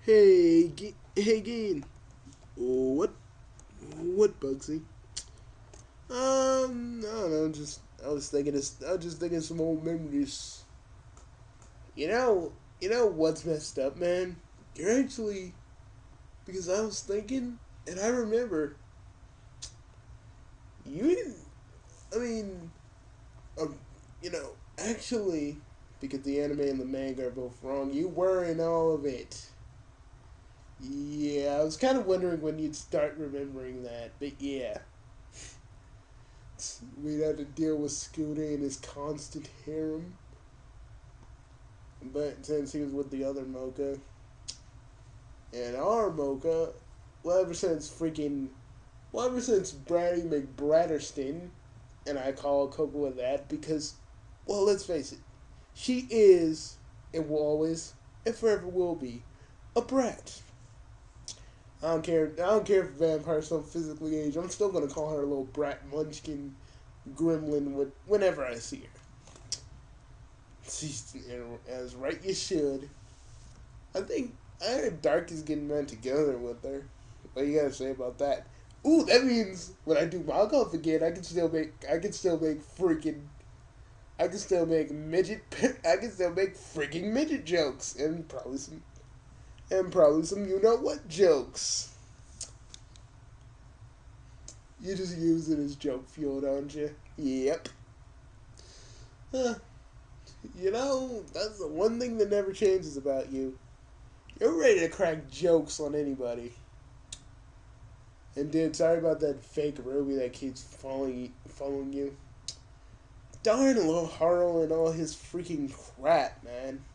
Hey, Gain. What? What, Bugsy? I don't know. I was just thinking some old memories. You know, you know what's messed up, man? You're actually because I was thinking, and I remember you didn't. I mean, um, actually, because the anime and the manga are both wrong. You were in all of it. Yeah, I was kind of wondering when you'd start remembering that, but yeah. We'd have to deal with Scooter and his constant harem. But since he was with the other Mocha, and our Mocha, well, ever since Brady McBratterston, and I call Coco that because, well, let's face it, she is, and will always, and forever will be, a brat. I don't care. I don't care if vampires don't physically age. I'm still gonna call her a little brat munchkin gremlin whenever I see her. She's as right you should. I think I heard Dark is getting back together with her. What you gotta say about that? Ooh, that means when I do my golf again, I can still make freaking, I can still make midget, I can still make freaking midget jokes and probably some you know what jokes. You just use it as joke fuel, don't you? Yep. Huh. You know, that's the one thing that never changes about you. You're ready to crack jokes on anybody. And dude, sorry about that fake Ruby that keeps following you. Darn little Harl and all his freaking crap, man.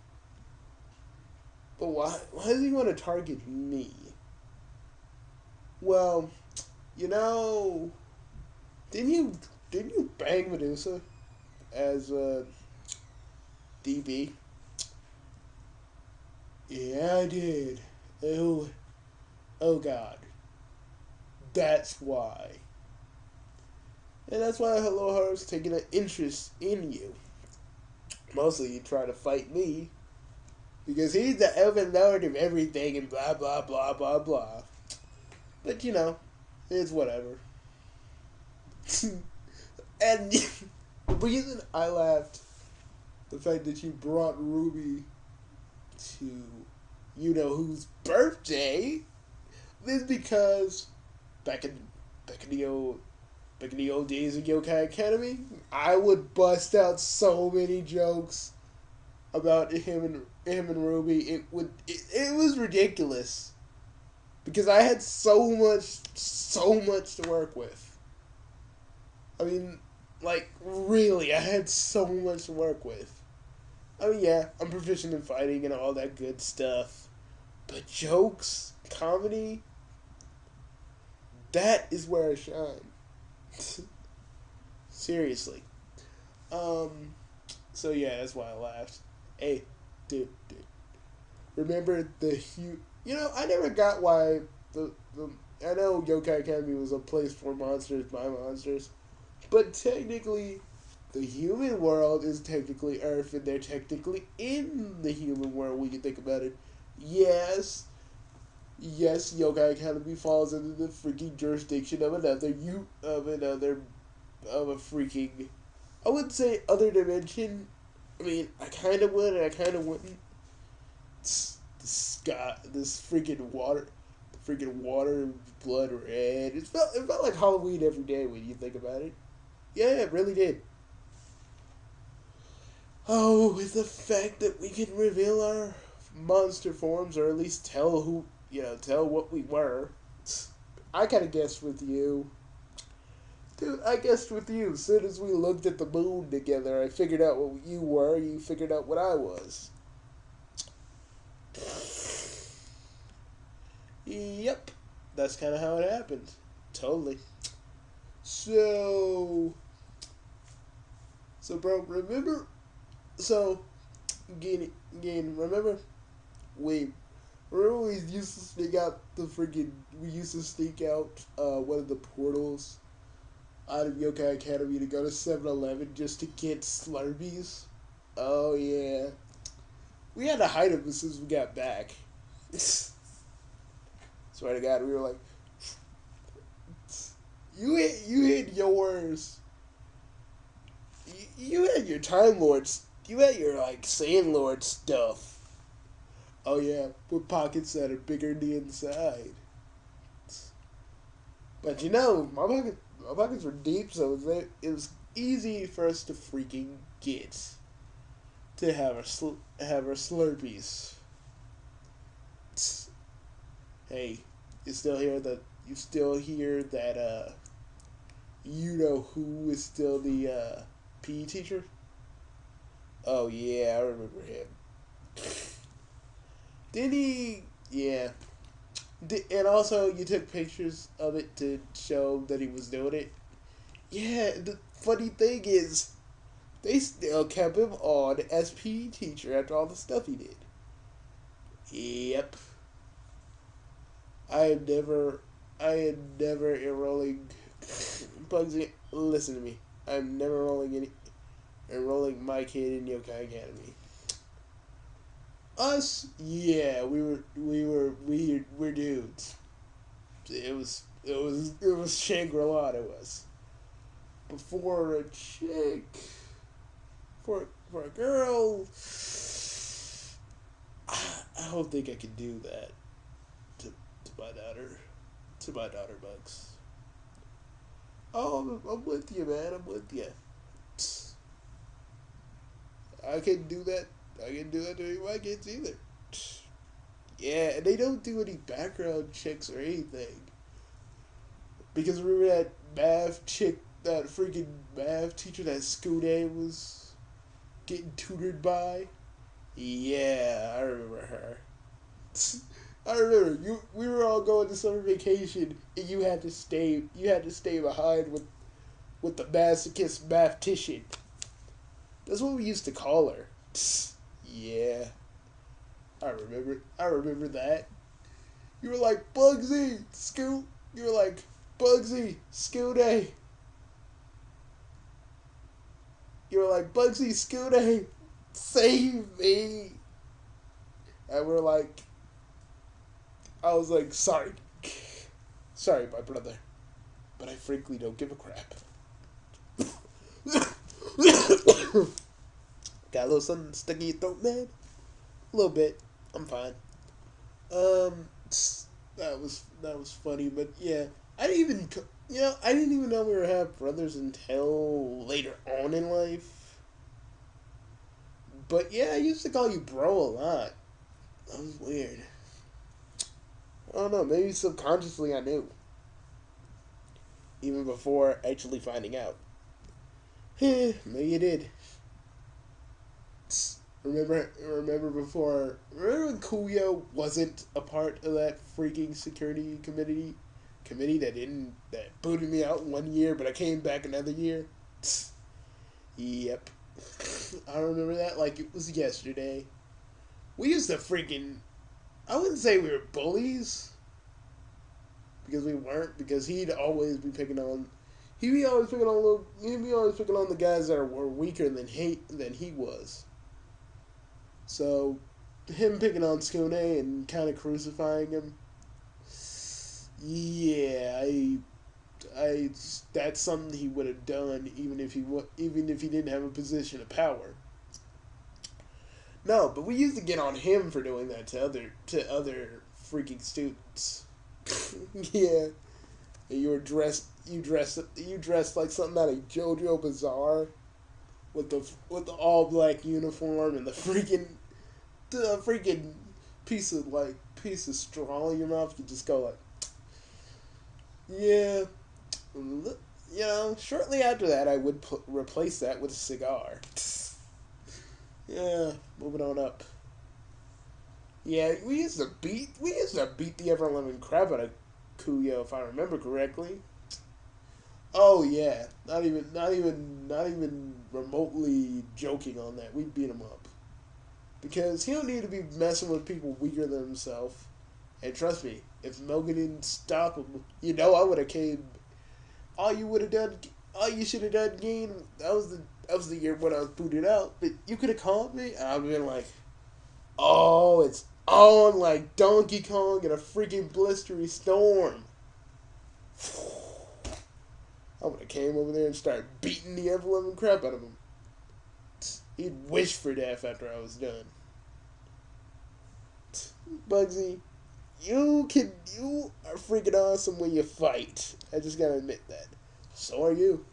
But why does he want to target me? Well, you know, didn't you bang Medusa as DB? Yeah, I did. Oh, oh God, that's why. And that's why Hello Heart's taking an interest in you. Mostly, you try to fight me because he's the elven lord of everything and blah blah blah blah blah. But you know, it's whatever. And the reason I laughed, the fact that you brought Ruby to you know whose birthday, is because back in back in the old back in the old days of Yokai Academy, I would bust out so many jokes about him and Ruby. It was ridiculous because I had so much to work with. I mean, like really, I had so much to work with. I mean, yeah, I'm proficient in fighting and all that good stuff, but jokes, comedy, that is where I shine. Seriously. Um, so yeah, that's why I laughed. Hey, dude. Remember you know, I never got why the I know Yokai Academy was a place for monsters by monsters, but technically, the human world is technically Earth, and they're technically in the human world when you think about it. Yes, Yokai Academy falls under the freaking jurisdiction of of a freaking, I wouldn't say other dimension. I mean, I kind of would, and I kind of wouldn't. This freaking water, blood red. It felt like Halloween every day when you think about it. Yeah, it really did. Oh, with the fact that we can reveal our monster forms, or at least tell what we were. I kind of guessed with you. Dude, I guessed with you. As soon as we looked at the moon together, I figured out what you were, you figured out what I was. Yep. That's kind of how it happened. Totally. So, bro, remember? So, remember? We remember we used to sneak out we used to sneak out one of the portals out of Yokai Academy to go to 7-Eleven just to get Slurpees? Oh, yeah. We had to hide them as soon as we got back. Swear to God, we were like, you had yours. You had your Time Lords. You had your like Sand Lord stuff. Oh yeah, with pockets that are bigger than the inside. But you know, my pockets were deep, so it was easy for us to freaking get to have our Slurpees. Hey, you still hear that you know who is still the PE teacher? Oh yeah, I remember him. Did he? Yeah. And also, you took pictures of it to show that he was doing it. Yeah. The funny thing is, they still kept him on as PE teacher after all the stuff he did. Yep. I am never enrolling. Bugsy, listen to me. I'm never enrolling my kid in Yokai Academy. Us, yeah, we're dudes. It was Shangri-La. It was. But for a chick, for a girl, I don't think I could do that to my daughter Bugs. Oh, I'm with you, man. I'm with you. I can do that. I can do that to any of my kids either. Yeah, and they don't do any background checks or anything. Because remember that math chick, that freaking math teacher that school day was getting tutored by? Yeah, I remember her. I remember we were all going to summer vacation and you had to stay behind with the masochist mathematician. That's what we used to call her. Yeah. I remember that. You were like, Bugsy, school. You were like, Bugsy, school day. You were like, Bugsy, school day. Save me. And we're like, I was like, sorry. Sorry, my brother. But I frankly don't give a crap. Got a little something stuck in your throat, man? A little bit. I'm fine. That was funny, but yeah. I didn't even know we were have brothers until later on in life. But yeah, I used to call you bro a lot. That was weird. I don't know, maybe subconsciously I knew. Even before actually finding out. Maybe you did. Remember when Kuyo wasn't a part of that freaking security committee that booted me out 1 year, but I came back another year? Yep. I remember that like it was yesterday. We used to freaking, I wouldn't say we were bullies, because we weren't, because he'd always be picking on the guys that were weaker than he was. So, him picking on Skune and kind of crucifying him, yeah, I that's something he would have done even if he didn't have a position of power. No, but we used to get on him for doing that to other freaking students. Yeah, and you dressed like something out of JoJo Bizarre, with the all black uniform and the freaking piece of straw in your mouth. You just go like, yeah. You know, shortly after that, I would replace that with a cigar. Yeah, moving on up. Yeah, we used to beat the ever living crap out of Kuyo, if I remember correctly. Oh yeah, not even remotely joking on that. We beat him up because he don't need to be messing with people weaker than himself. And trust me, if Mogan didn't stop him, I would have came. All you should have done, Gene. That was the year when I was booted out. But you could have called me, and I'd been like, "Oh, it's on like Donkey Kong in a freaking blistery storm. I would have came over there and started beating the ever-loving crap out of him. He'd wish for death after I was done. Bugsy, you are freaking awesome when you fight. I just gotta admit that. So are you.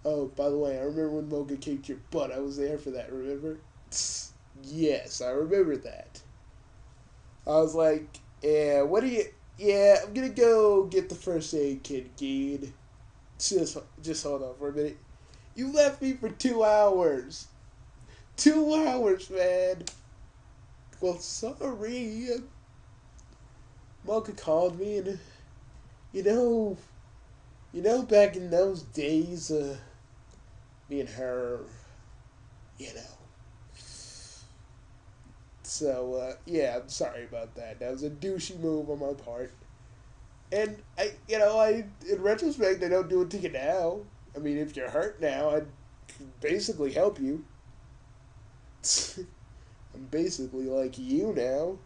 Oh, by the way, I remember when Mocha kicked your butt. I was there for that, remember? Yes, I remember that. I was like, yeah, I'm gonna go get the first aid kit, Geed. Just hold on for a minute. You left me for 2 hours. 2 hours, man. Well, sorry. Mocha called me and, you know, back in those days, me and her, you know. So, yeah, I'm sorry about that. That was a douchey move on my part. And, in retrospect, I don't do it to you now. I mean, if you're hurt now, I'd basically help you. I'm basically like you now.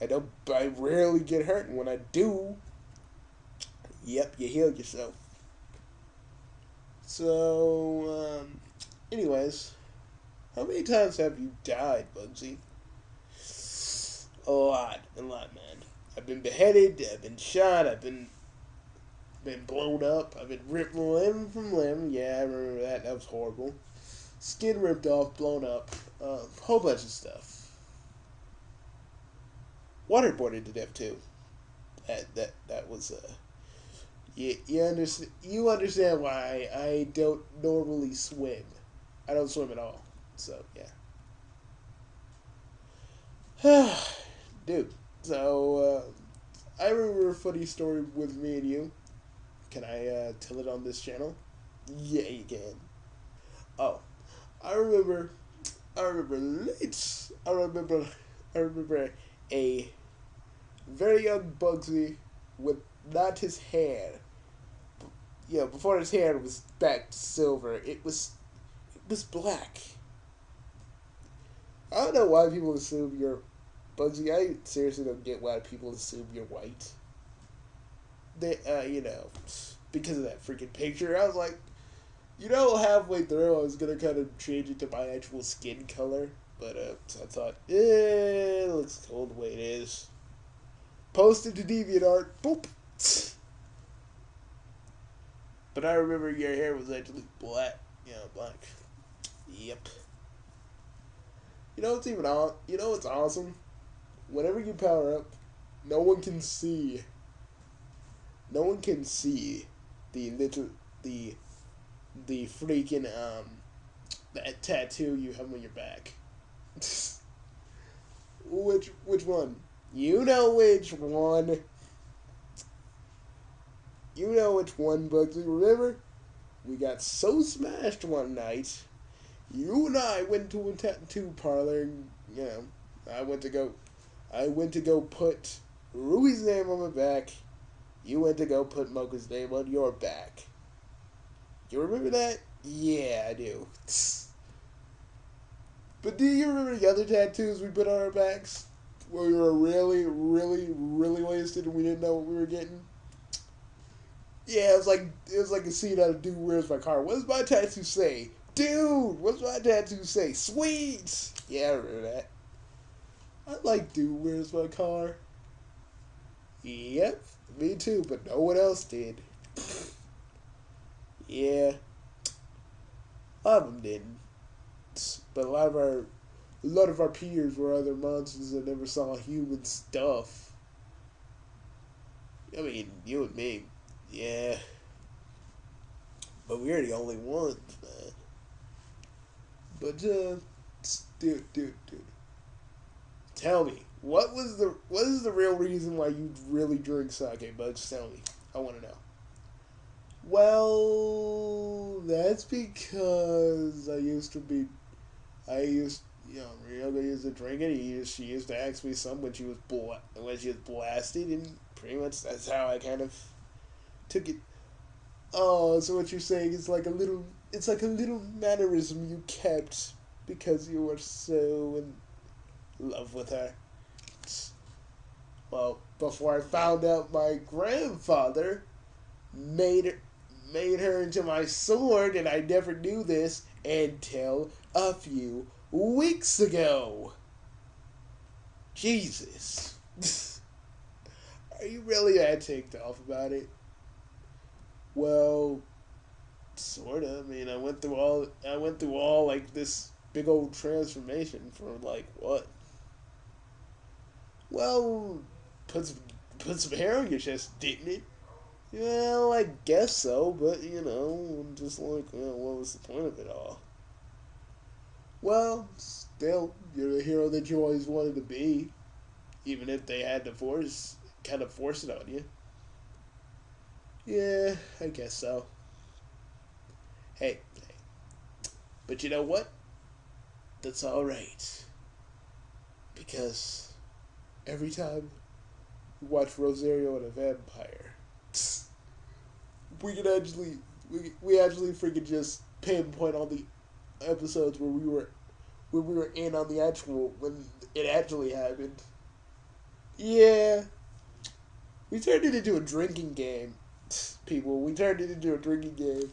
I rarely get hurt, and when I do, yep, you heal yourself. So, anyways, how many times have you died, Bugsy? A lot, man. I've been beheaded, I've been shot, I've been blown up, I've been ripped limb from limb. Yeah, I remember that. That was horrible. Skin ripped off, blown up, whole bunch of stuff. Waterboarded to death too. That was you understand why I don't normally swim. I don't swim at all. So yeah. Dude. So I remember a funny story with me and you. Can I tell it on this channel? Yeah, you can. Oh, I remember a very young Bugsy with not his hair. You know, before his hair was back to silver, it was black. I don't know why people assume you're Bugsy. I seriously don't get why people assume you're white. They, because of that freaking picture, I was like, halfway through I was gonna kind of change it to my actual skin color, but so I thought, it looks cool the way it is. Posted to DeviantArt, boop. But I remember your hair was actually black. Yeah, black. Yep. You know what's awesome? Whenever you power up, no one can see. No one can see the freaking that tattoo you have on your back. Which one? You know which one. You know which one, Bugsy. Remember? We got so smashed one night. You and I went to a tattoo parlor and, I went to go put Ruby's name on my back. You went to go put Mocha's name on your back. You remember that? Yeah, I do. But do you remember the other tattoos we put on our backs? Where we were really, really, really wasted and we didn't know what we were getting? Yeah, it was like a scene out of Dude, Where's My Car? What does my tattoo say? Dude, what's my tattoo say? Sweet! Yeah, I remember that. I like Dude, Where's My Car? Yep, me too, but no one else did. Yeah. A lot of them didn't. But a lot of our peers were other monsters that never saw human stuff. I mean, you and me. Yeah. But we're the only ones, man. But, dude. Tell me, what is the real reason why you really drink sake, Bugs? Tell me. I want to know. Well, that's because Ryoga used to drink it. She used to ask me some when she was blasted, and pretty much that's how I kind of took it. Oh, so what you're saying is like a little mannerism you kept because you were so love with her. Well, before I found out my grandfather made her, made her into my sword, and I never knew this until a few weeks ago. Jesus. Are you really that ticked off about it? Well, sorta. I mean, I went through all like this big old transformation for like what? Well, put some put some hair on your chest, didn't it? Well, I guess so, but you know, I'm just like, what was the point of it all? Well, still, you're the hero that you always wanted to be, even if they had to kind of force it on you. Yeah, I guess so. Hey, but you know what? That's all right, because every time we watch Rosario and a vampire, we can actually we actually freaking just pinpoint all the episodes where we were in on the actual when it actually happened. Yeah, we turned it into a drinking game, people. We turned it into a drinking game.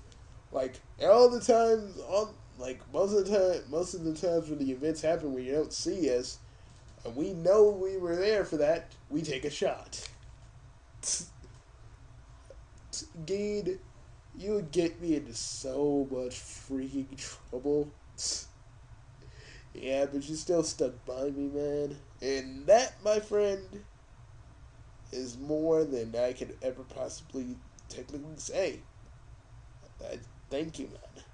Like all the times, all like most of the times when the events happen where you don't see us, and we know we were there for that, we take a shot. Dean, you would get me into so much freaking trouble. Yeah, but you still stuck by me, man. And that, my friend, is more than I could ever possibly technically say. I thank you, man.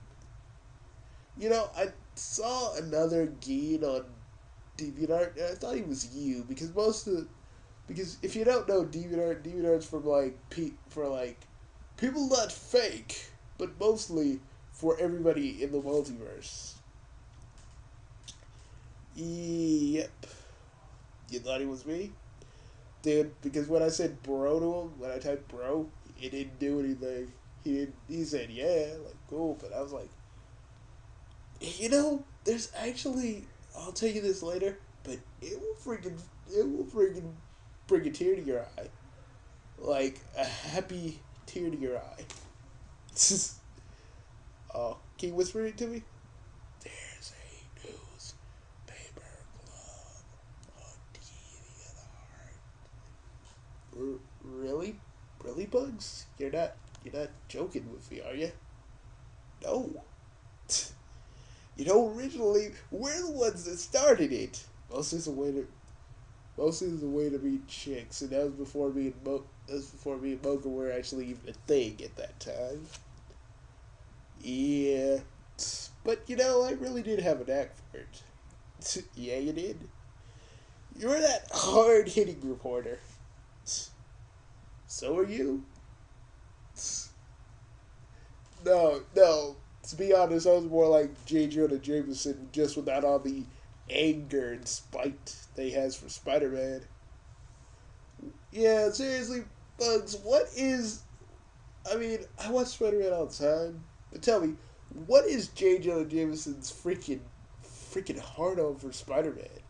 You know, I saw another Geen on DeviantArt, and I thought he was you because if you don't know DeviantArt's from like for like people not fake, but mostly for everybody in the multiverse. Yep. You thought he was me? Dude, because when I said bro to him, when I typed bro, it didn't do anything. He said, yeah, like, cool, but I was like, you know, there's actually, I'll tell you this later, but it will freaking bring a tear to your eye. Like, a happy tear to your eye. Oh, can you whisper it to me? There's a newspaper club on TV. Really? Really, Bugs? You're not joking with me, are you? No. You know, originally we're the ones that started it. Mostly as a way to meet chicks, and that was before me and Mocha were actually even a thing at that time. Yeah, but you know, I really did have an knack for it. Yeah, you did. You were that hard hitting reporter. So are you. No. To be honest, I was more like J. Jonah Jameson, just without all the anger and spite that he has for Spider-Man. Yeah, seriously, Bugs, what is... I mean, I watch Spider-Man all the time, but tell me, what is J. Jonah Jameson's freaking hard-on for Spider-Man?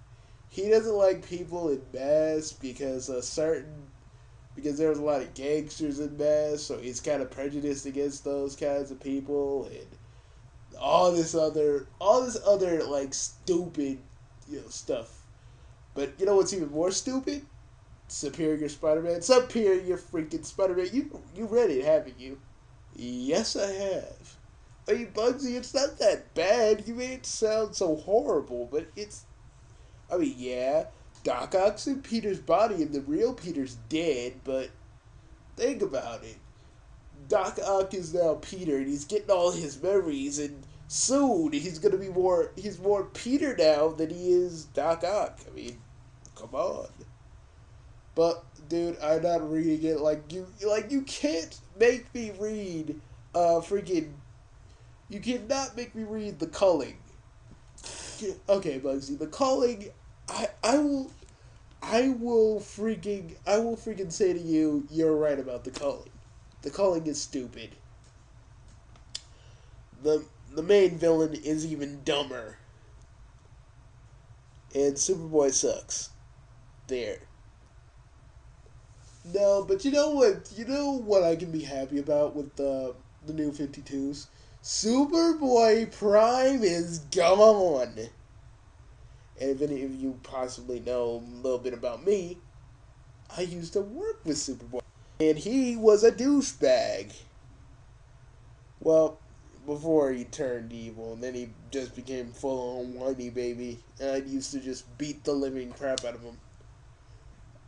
He doesn't like people in masks because there was a lot of gangsters in masks, so he's kind of prejudiced against those kinds of people, and all this other like stupid, stuff. But you know what's even more stupid? Superior Spider-Man. Superior freaking Spider-Man. You read it, haven't you? Yes, I have. I mean, Bugsy, it's not that bad. You made it sound so horrible, but it's... I mean, yeah, Doc Ock's in Peter's body and the real Peter's dead, but think about it. Doc Ock is now Peter, and he's getting all his memories, and soon he's more Peter now than he is Doc Ock. I mean, come on. But dude, I'm not reading it you can't make me read freaking you cannot make me read The Culling. Okay, Bugsy, The Culling, I will freaking say to you, you're right about The Culling. The Culling is stupid. The main villain is even dumber. and Superboy sucks. There. No, but you know what? You know what I can be happy about with the new 52s? Superboy Prime is gone. And if any of you possibly know a little bit about me, I used to work with Superboy. And he was a douchebag. Well, before he turned evil, and then he just became full on whiny baby. And I used to just beat the living crap out of him.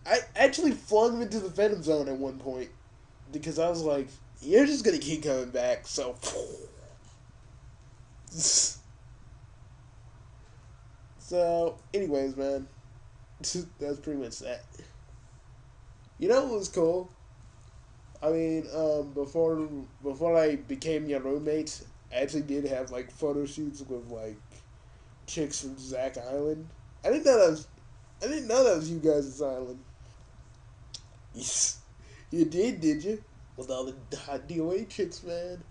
I actually flung him into the Venom Zone at one point. Because I was like, you're just gonna keep coming back, so... So, anyways, man. That's pretty much that. You know what was cool? I mean, before I became your roommate, I actually did have like photo shoots with like chicks from Zack Island. I didn't know that was you guys' island. You did you? With all the hot DOA chicks, man.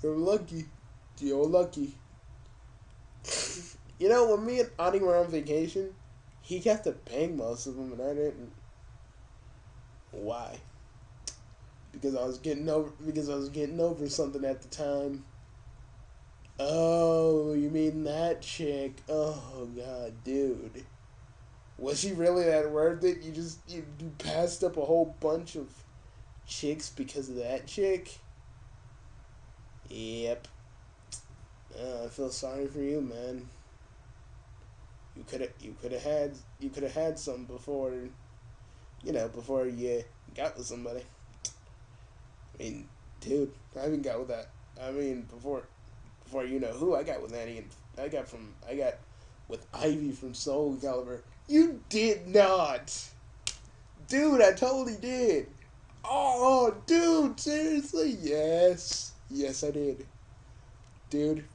You're lucky. You're lucky. You know, when me and Ani were on vacation, he got to bang most of them, and I didn't. Why? Because I was getting over something at the time. Oh, you mean that chick? Oh god, dude. Was she really that worth it? You passed up a whole bunch of chicks because of that chick? Yep. I feel sorry for you, man. You could have had some before, before you got with somebody. I mean, dude, I haven't got with that. I mean, before you know who I got with Annie, and I got with Ivy from Soul Calibur. You did not, dude. I totally did. Oh, dude, seriously? Yes, I did, dude.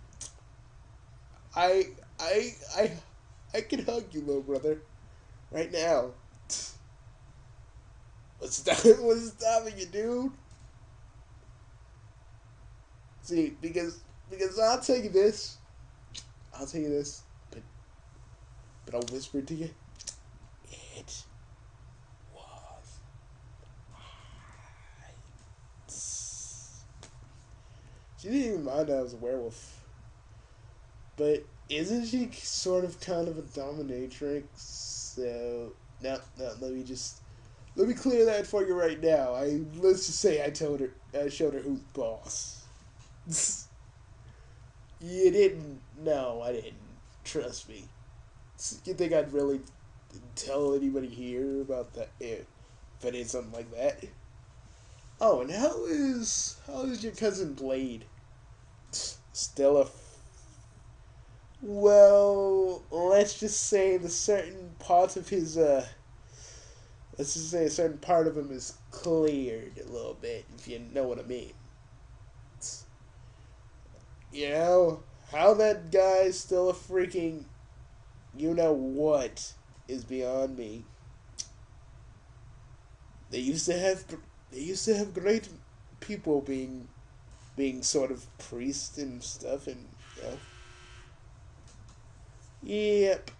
I can hug you, little brother, right now. What's stopping you, dude? See, because I'll tell you this, but I'll whisper to you. It was She didn't even mind I was a werewolf. But isn't she sort of kind of a dominatrix? So no, let me clear that for you right now. Let's just say I showed her who's boss. You didn't? No, I didn't. Trust me. You think I'd really tell anybody here about that if I did something like that? Oh, and how is your cousin Blade? Still a... Well, let's just say a certain part of him is cleared a little bit, if you know what I mean. You know, how that guy's still a freaking you-know-what is beyond me. They used to have great people being sort of priests and stuff, and Yep.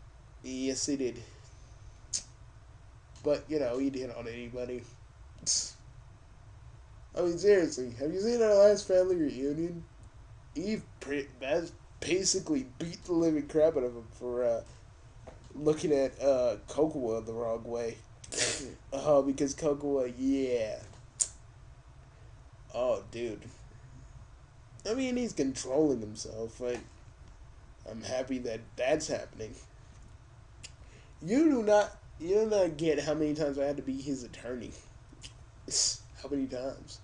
Yes, they did. But, he didn't on anybody. I mean, seriously, have you seen our last family reunion? Eve basically beat the living crap out of him for looking at Kokoa the wrong way. Because Kokoa, yeah. Oh, dude. I mean, he's controlling himself, right? I'm happy that that's happening. You do not get how many times I had to be his attorney. How many times?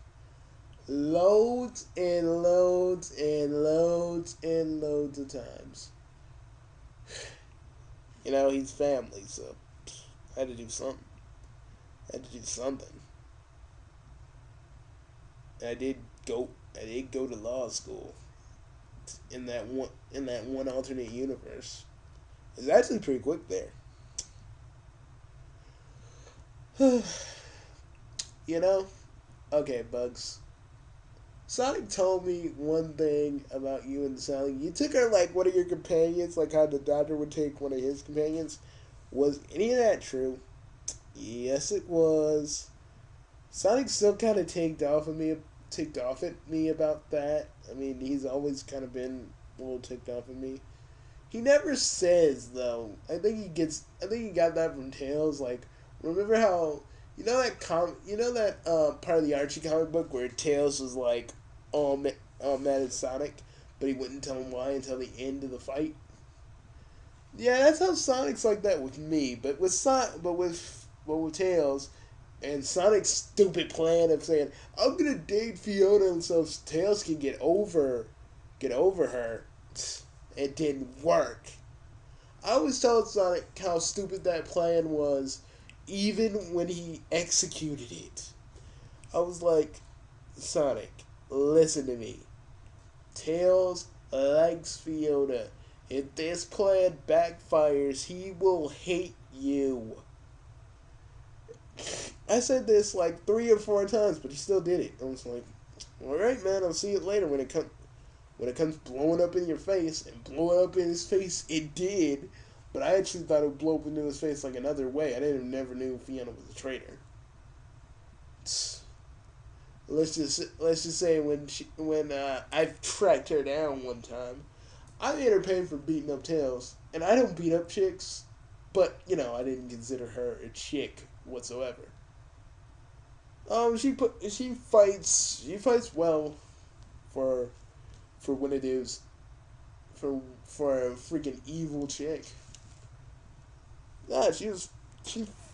Loads and loads and loads and loads of times. He's family, so I had to do something. And I did go to law school in that one alternate universe. It's actually pretty quick there. Okay, Bugs. Sonic told me one thing about you and Sally. You took her like one of your companions, like how the doctor would take one of his companions. Was any of that true? Yes, it was. Sonic still kind of ticked off at me about that. I mean, he's always kind of been a little ticked off at me. He never says though. I think he got that from Tails. Like, remember how you know that part of the Archie comic book where Tails was like all mad at Sonic, but he wouldn't tell him why until the end of the fight. Yeah, that's how Sonic's like that with me, but with Tails and Sonic's stupid plan of saying I'm gonna date Fiona so Tails can get over her. It didn't work. I always told Sonic how stupid that plan was, even when he executed it. I was like, Sonic, listen to me. Tails likes Fiona. If this plan backfires, he will hate you. I said this like 3 or 4 times, but he still did it. I was like, alright, man, I'll see it later when it comes blowing up in your face, and blowing up in his face, it did. But I actually thought it would blow up into his face like another way. I never knew Fiona was a traitor. Let's just say when I tracked her down one time, I made her pay for beating up Tails, and I don't beat up chicks, but I didn't consider her a chick whatsoever. She fights well for when it is for a freaking evil chick. Nah, she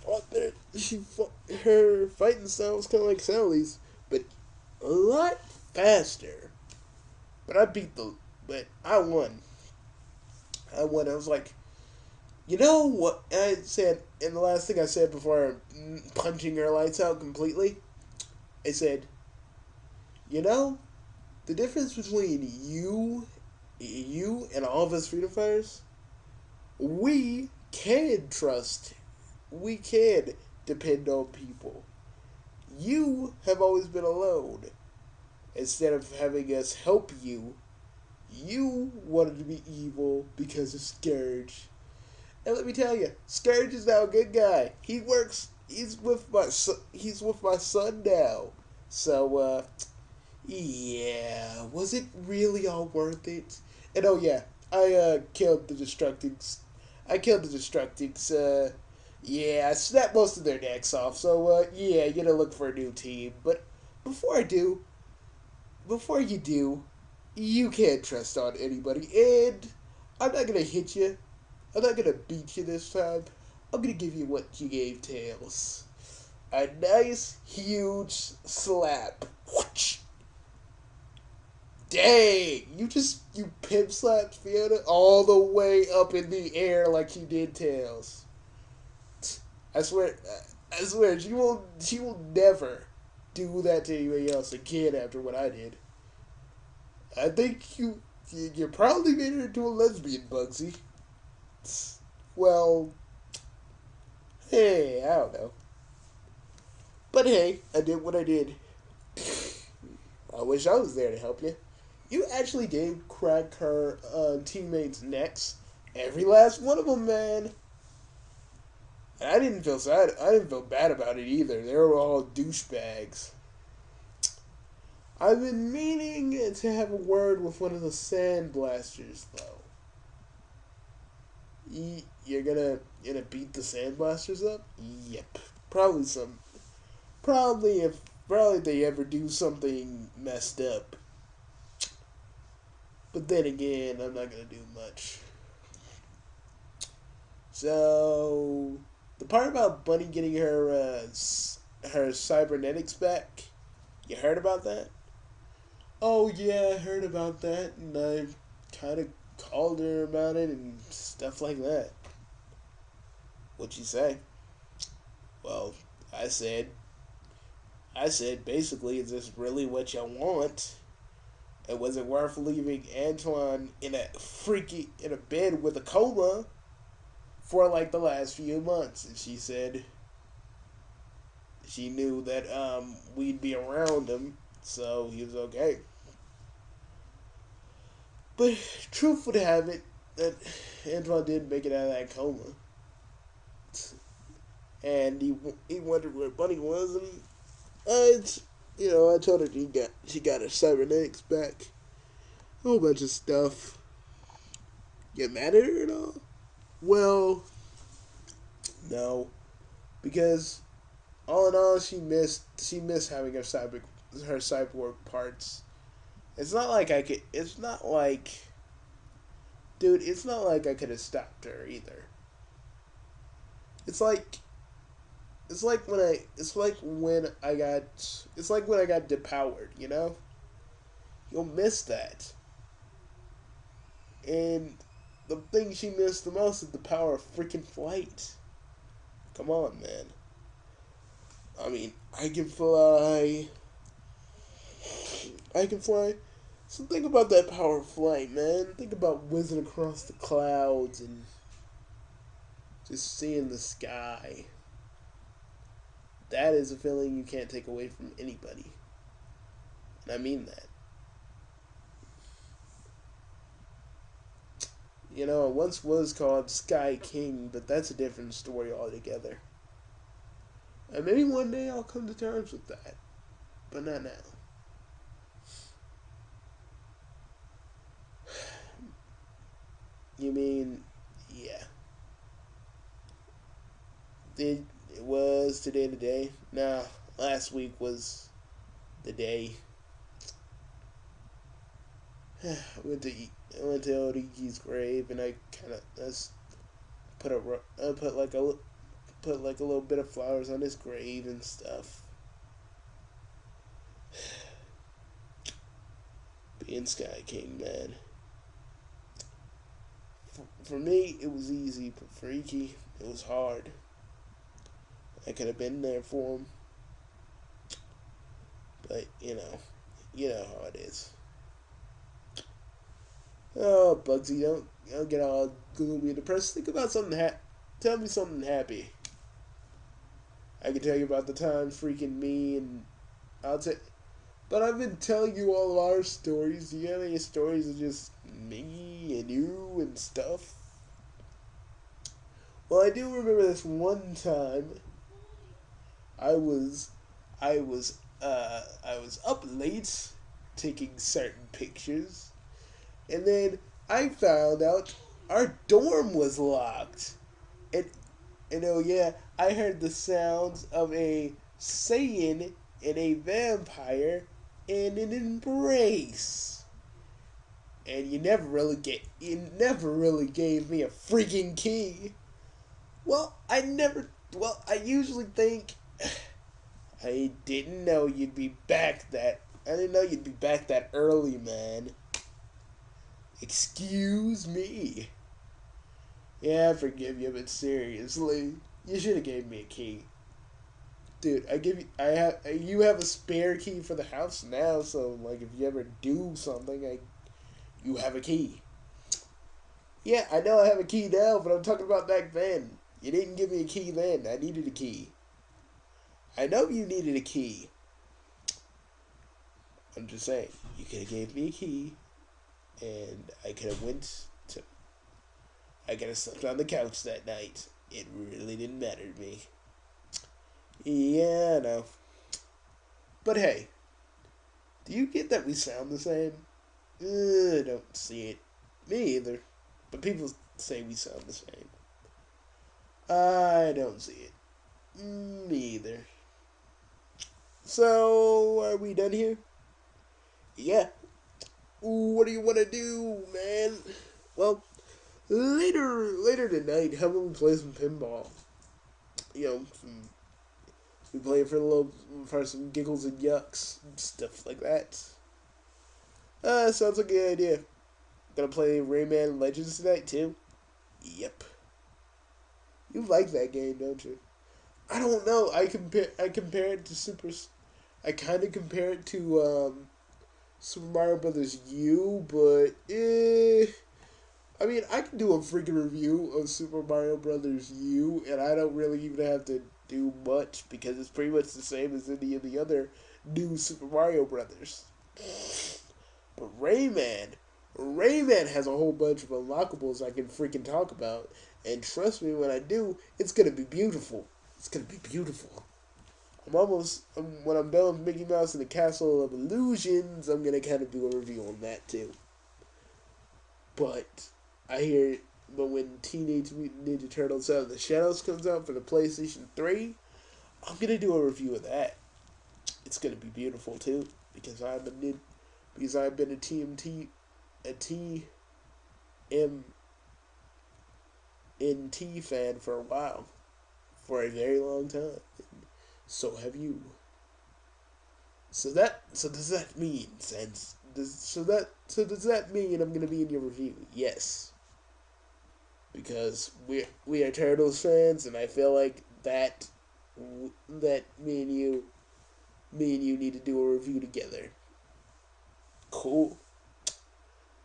fought there. Her fighting style was kind of like Sally's, but a lot faster. But but I won. I won. I was like, you know what I said, and the last thing I said before punching her lights out completely, I said, the difference between you and all of us freedom fighters, we can trust, we can depend on people. You have always been alone. Instead of having us help you, you wanted to be evil because of Scourge. And let me tell you, Scourge is now a good guy. He's with my son now. So, yeah, was it really all worth it? And oh yeah, I killed the Destructings. Yeah, I snapped most of their necks off. So, yeah, you gotta look for a new team. But before you do, you can't trust on anybody. And I'm not gonna hit you. I'm not gonna beat you this time. I'm gonna give you what you gave Tails. A nice, huge slap. Whoosh! Dang! You pimp slapped Fiona all the way up in the air like you did Tails. I swear, she will never do that to anybody else again after what I did. I think you probably made her into a lesbian, Bugsy. Well, hey, I don't know. But hey, I did what I did. I wish I was there to help you. You actually did crack her teammates' necks. Every last one of them, man. And I didn't feel sad. I didn't feel bad about it either. They were all douchebags. I've been meaning to have a word with one of the sandblasters, though. You're gonna beat the sandblasters up? Yep. Probably if they ever do something messed up. But then again, I'm not gonna do much. So the part about Bunny getting her cybernetics back, you heard about that? Oh yeah, I heard about that, and I kind of called her about it and stuff like that. What'd you say? Well, I said basically, is this really what you want? And was it worth leaving Antoine in a bed with a coma for like the last few months? And she said she knew that we'd be around him, so he was okay. But truth would have it that Antoine did make it out of that coma, and he wondered where Bunny was, and it's, I told her she got her cybernetics back, a whole bunch of stuff. Get mad at her at all? Well, no, because all in all, she missed having her cyborg parts. It's not like I could. It's not like, dude. It's not like I could have stopped her either. It's like. It's like when I got depowered. You'll miss that. And the thing she missed the most is the power of freaking flight. Come on, man. I mean, I can fly. So think about that power of flight, man. Think about whizzing across the clouds and just seeing the sky. That is a feeling you can't take away from anybody. And I mean that. It once was called Sky King, but that's a different story altogether. And maybe one day I'll come to terms with that. But not now. You mean, yeah. It was today the day? Nah, last week was the day. I went to old Iki's grave, and I kind of put like a little bit of flowers on his grave and stuff. Being Sky King, man. For me, it was easy, but for Iki, it was hard. I could have been there for him, but you know how it is. Oh, Bugsy, don't get all gloomy and depressed. Think about something tell me something happy. I can tell you about the time freaking me and but I've been telling you all of our stories. Do you have any stories of just me and you and stuff? Well, I do remember this one time. I was up late taking certain pictures, and then I found out our dorm was locked. And oh yeah, I heard the sounds of a Saiyan and a vampire in an embrace. And you never really gave me a freaking key. I usually think I didn't know you'd be back that early, man. Excuse me. Yeah, I forgive you, but seriously, you should have gave me a key. Dude, you have a spare key for the house now, so like if you ever do something, you have a key. Yeah, I know I have a key now, but I'm talking about back then. You didn't give me a key then. I needed a key. I know you needed a key. I'm just saying, you could have gave me a key, and I could have slept on the couch that night. It really didn't matter to me. Yeah, I know. But hey, do you get that we sound the same? I don't see it. Me either. But people say we sound the same. I don't see it. Me either. So, are we done here? Yeah. What do you want to do, man? Well, later tonight, how about we play some pinball? We play for some giggles and yucks and stuff like that. Sounds like a good idea. Gonna play Rayman Legends tonight too? Yep. You like that game, don't you? I don't know. I compare it to I kind of compare it to Super Mario Brothers U, but I mean, I can do a freaking review of Super Mario Brothers U, and I don't really even have to do much because it's pretty much the same as any of the other new Super Mario Brothers. But Rayman Rayman has a whole bunch of unlockables I can freaking talk about. And trust me, when I do, it's gonna be beautiful. It's gonna be beautiful. When I'm done with Mickey Mouse and the Castle of Illusions, I'm gonna kind of do a review on that too. But but when Teenage Mutant Ninja Turtles Out of the Shadows comes out for the PlayStation 3, I'm gonna do a review of that. It's gonna be beautiful too, because I've been a TMNT fan for a while, for a very long time. So have you. So does that mean does that mean I'm gonna be in your review? Yes. Because we are Turtles fans, and I feel like that me and you need to do a review together. Cool.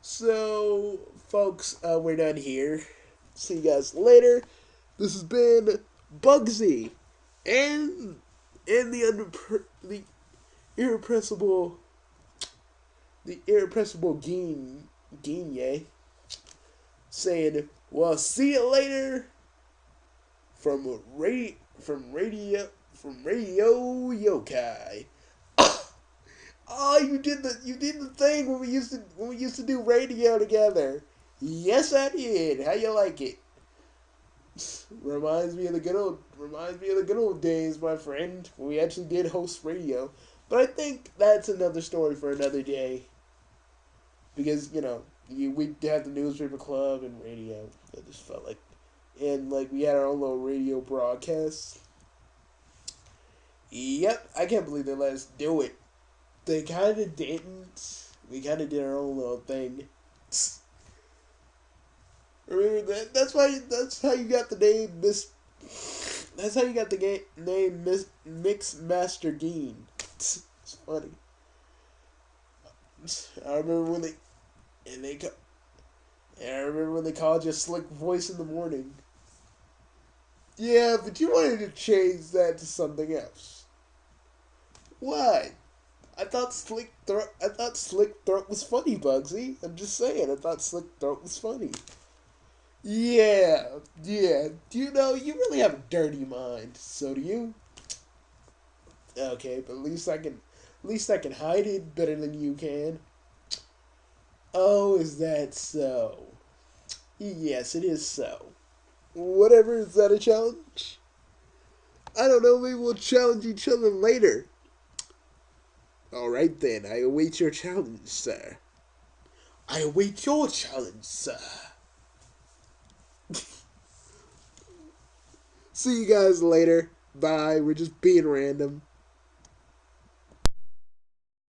So, folks, we're done here. See you guys later. This has been Bugsy and the irrepressible Genie saying, "Well, see you later." From Radio Yokai. Oh, you did the thing when we used to do radio together. Yes, I did. How you like it? Reminds me of the good old days, my friend, when we actually did host radio. But I think that's another story for another day. Because we had the newspaper club and radio. I just felt like, and we had our own little radio broadcast. Yep, I can't believe they let us do it. They kind of didn't. We kind of did our own little thing. Remember that? That's how you got the name That's how you got the name Mix Master Geen. It's funny. I remember when they called you Slick Voice in the morning. Yeah, but you wanted to change that to something else. Why? I thought Slick Throat was funny, Bugsy. I'm just saying, I thought Slick Throat was funny. Yeah. Do you know, you really have a dirty mind. So do you. Okay, but at least I can hide it better than you can. Oh, is that so? Yes, it is so. Whatever, is that a challenge? I don't know, maybe we'll challenge each other later. Alright then, I await your challenge, sir. I await your challenge, sir. See you guys later. Bye, we're just being random.